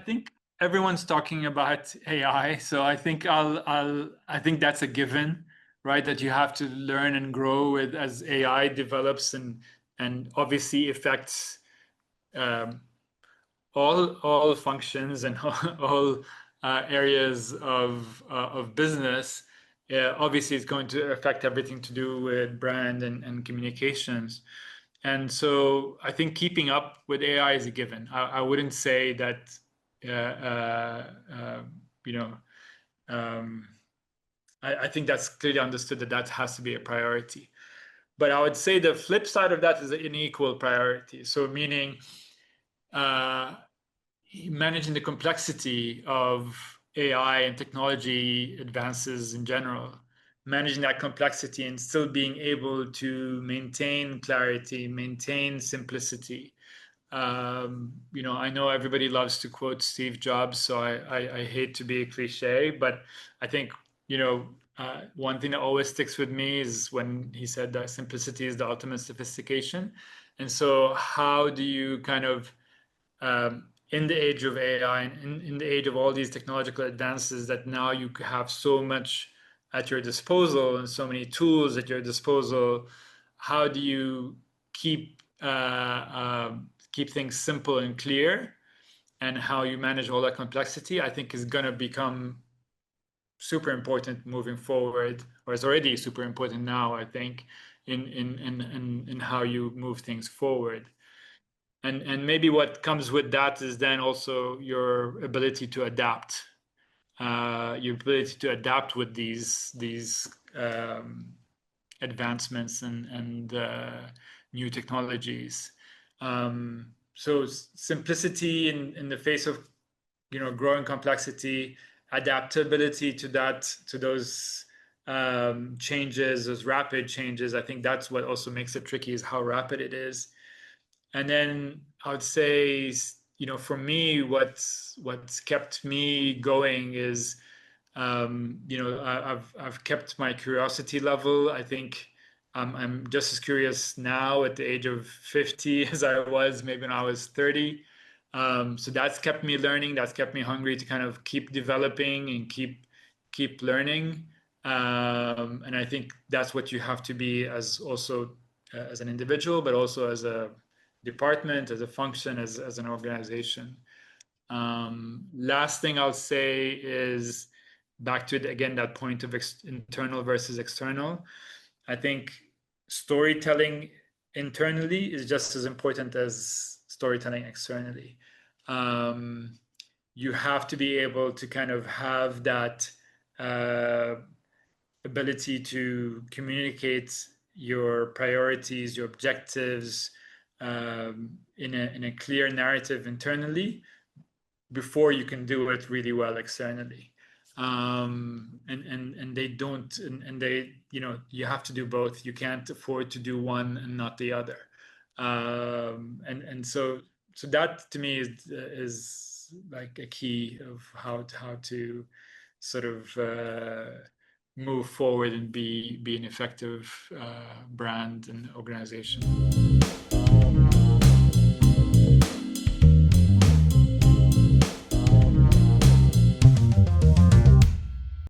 think everyone's talking about AI, so I think that's a given, right? That you have to learn and grow with as AI develops and obviously affects um, all functions and all areas of business. Obviously, it's going to affect everything to do with brand and communications. And so I think keeping up with AI is a given. I wouldn't say that, uh, uh, uh, you know, um, I think that's clearly understood that that has to be a priority. But I would say the flip side of that is an equal priority. So meaning uh, managing the complexity of AI and technology advances in general, managing that complexity and still being able to maintain clarity, maintain simplicity. I know everybody loves to quote Steve Jobs, so I hate to be a cliche, but I think, one thing that always sticks with me is when he said that simplicity is the ultimate sophistication. And so, how do you kind of in the age of AI and in the age of all these technological advances that now you have so much at your disposal and so many tools at your disposal, how do you keep things simple and clear, and how you manage all that complexity, I think is going to become super important moving forward, or is already super important now, I think, in how you move things forward. And maybe what comes with that is then also your ability to adapt, with these advancements and new technologies. So simplicity in the face of growing complexity, adaptability to those changes, those rapid changes. I think that's what also makes it tricky, is how rapid it is. And then I would say, for me, what's kept me going is, I've kept my curiosity level. I think I'm just as curious now at the age of 50 as I was maybe when I was 30. So that's kept me learning. That's kept me hungry to kind of keep developing and keep learning. And I think that's what you have to be as also as an individual, but also as a department, as a function, as an organization. Last thing I'll say is back to again that point of internal versus external. I think storytelling internally is just as important as storytelling externally. Um, you have to be able to kind of have that uh, ability to communicate your priorities, your objectives, in a clear narrative internally before you can do it really well externally. And they don't, and they, you have to do both. You can't afford to do one and not the other. And so that to me is like a key of how to sort of move forward and be an effective brand and organization.